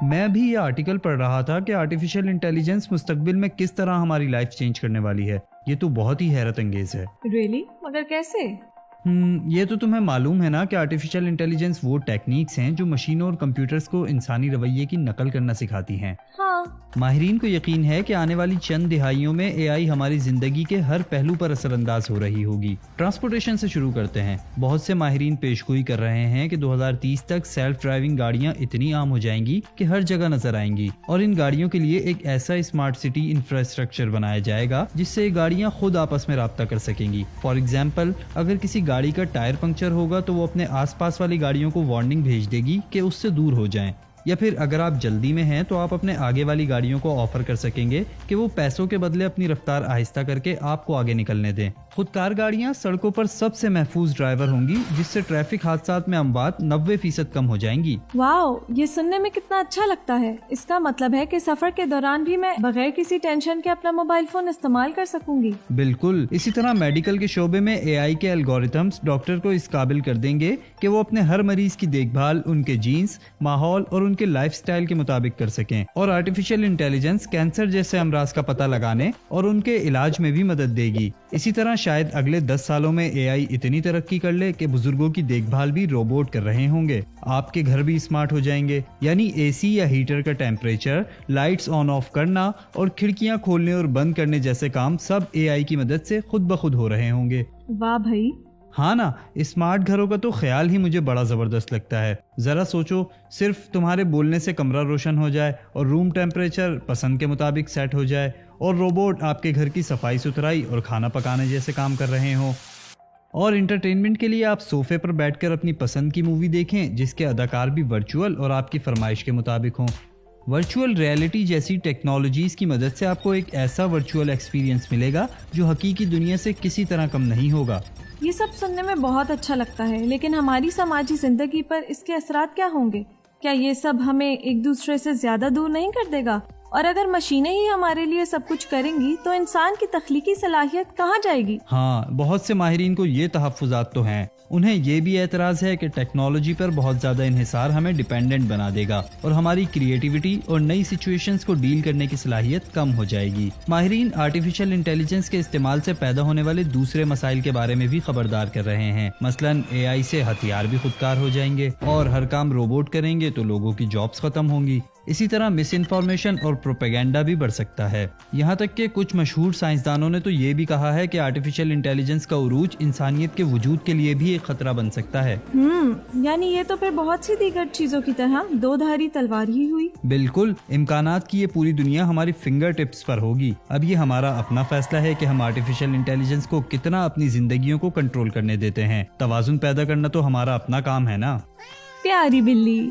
میں بھی یہ آرٹیکل پڑھ رہا تھا کہ آرٹیفیشل انٹیلیجنس مستقبل میں کس طرح ہماری لائف چینج کرنے والی ہے. یہ تو بہت ہی حیرت انگیز ہے. ریئلی؟ مگر کیسے؟ یہ تو تمہیں معلوم ہے نا کہ آرٹیفیشل انٹیلیجنس وہ ٹیکنیکس ہیں جو مشینوں اور کمپیوٹرز کو انسانی رویے کی نقل کرنا سکھاتی ہیں. ہاں. ماہرین کو یقین ہے کہ آنے والی چند دہائیوں میں اے آئی ہماری زندگی کے ہر پہلو پر اثر انداز ہو رہی ہوگی. ٹرانسپورٹیشن سے شروع کرتے ہیں. بہت سے ماہرین پیشگوئی کر رہے ہیں کہ 2030 تک سیلف ڈرائیونگ گاڑیاں اتنی عام ہو جائیں گی کہ ہر جگہ نظر آئیں گی، اور ان گاڑیوں کے لیے ایک ایسا اسمارٹ سٹی انفراسٹرکچر بنایا جائے گا جس سے گاڑیاں خود آپس میں رابطہ کر سکیں گی. فار ایگزامپل، اگر کسی گاڑی کا ٹائر پنکچر ہوگا تو وہ اپنے آس پاس والی گاڑیوں کو وارننگ بھیج دے گی کہ اس سے دور ہو جائیں. یا پھر اگر آپ جلدی میں ہیں تو آپ اپنے آگے والی گاڑیوں کو آفر کر سکیں گے کہ وہ پیسوں کے بدلے اپنی رفتار آہستہ کر کے آپ کو آگے نکلنے دیں. خودکار گاڑیاں سڑکوں پر سب سے محفوظ ڈرائیور ہوں گی، جس سے ٹریفک حادثات میں اموات 90% کم ہو جائیں گی. واو، یہ سننے میں کتنا اچھا لگتا ہے. اس کا مطلب ہے کہ سفر کے دوران بھی میں بغیر کسی ٹینشن کے اپنا موبائل فون استعمال کر سکوں گی. بالکل. اسی طرح میڈیکل کے شعبے میں اے آئی کے الگورتھمز ڈاکٹر کو اس قابل کر دیں گے کہ وہ اپنے ہر مریض کی دیکھ بھال ان کے جینز، ماحول اور ان کے لائف سٹائل کے مطابق کر سکیں. اور آرٹیفیشل انٹیلیجنس کینسر جیسے امراض کا پتہ لگانے اور ان کے علاج میں بھی مدد دے گی. اسی طرح شاید اگلے 10 سالوں میں اے آئی اتنی ترقی کر لے کہ بزرگوں کی دیکھ بھال بھی روبوٹ کر رہے ہوں گے. آپ کے گھر بھی اسمارٹ ہو جائیں گے، یعنی اے سی یا ہیٹر کا ٹیمپریچر، لائٹس آن آف کرنا اور کھڑکیاں کھولنے اور بند کرنے جیسے کام سب اے آئی کی مدد سے خود بخود ہو رہے ہوں گے. واہ بھائی. ہاں نا، اسمارٹ گھروں کا تو خیال ہی مجھے بڑا زبردست لگتا ہے. ذرا سوچو، صرف تمہارے بولنے سے کمرہ روشن ہو جائے اور روم ٹیمپریچر پسند کے مطابق سیٹ ہو جائے، اور روبوٹ آپ کے گھر کی صفائی ستھرائی اور کھانا پکانے جیسے کام کر رہے ہوں. اور انٹرٹینمنٹ کے لیے آپ صوفے پر بیٹھ کر اپنی پسند کی مووی دیکھیں جس کے اداکار بھی ورچوئل اور آپ کی فرمائش کے مطابق ہوں. ورچوئل ریئلٹی جیسی ٹیکنالوجیز کی مدد سے آپ کو ایک ایسا ورچوئل ایکسپیرینس ملے گا جو حقیقی دنیا سے کسی طرح کم نہیں ہوگا. یہ سب سننے میں بہت اچھا لگتا ہے، لیکن ہماری سماجی زندگی پر اس کے اثرات کیا ہوں گے؟ کیا یہ سب ہمیں ایک دوسرے سے زیادہ دور نہیں کر دے گا؟ اور اگر مشینیں ہی ہمارے لیے سب کچھ کریں گی تو انسان کی تخلیقی صلاحیت کہاں جائے گی؟ ہاں، بہت سے ماہرین کو یہ تحفظات تو ہیں. انہیں یہ بھی اعتراض ہے کہ ٹیکنالوجی پر بہت زیادہ انحصار ہمیں ڈیپینڈنٹ بنا دے گا اور ہماری کریٹیوٹی اور نئی سچویشنز کو ڈیل کرنے کی صلاحیت کم ہو جائے گی. ماہرین آرٹیفیشل انٹیلیجنس کے استعمال سے پیدا ہونے والے دوسرے مسائل کے بارے میں بھی خبردار کر رہے ہیں. مثلاً اے آئی سے ہتھیار بھی خودکار ہو جائیں گے، اور ہر کام روبوٹ کریں گے تو لوگوں کی جابز ختم ہوں گی. اسی طرح مس انفارمیشن اور پروپیگنڈا بھی بڑھ سکتا ہے. یہاں تک کہ کچھ مشہور سائنسدانوں نے تو یہ بھی کہا ہے کہ آرٹیفیشل انٹیلیجنس کا عروج انسانیت کے وجود کے لیے بھی ایک خطرہ بن سکتا ہے. یعنی یہ تو پھر بہت سی دیگر چیزوں کی طرح دو دھاری تلوار ہی ہوئی. بالکل. امکانات کی یہ پوری دنیا ہماری فنگر ٹپس پر ہوگی. اب یہ ہمارا اپنا فیصلہ ہے کہ ہم آرٹیفیشل انٹیلیجنس کو کتنا اپنی زندگیوں کو کنٹرول کرنے دیتے ہیں. توازن پیدا کرنا تو ہمارا اپنا کام ہے نا. پیاری بلی.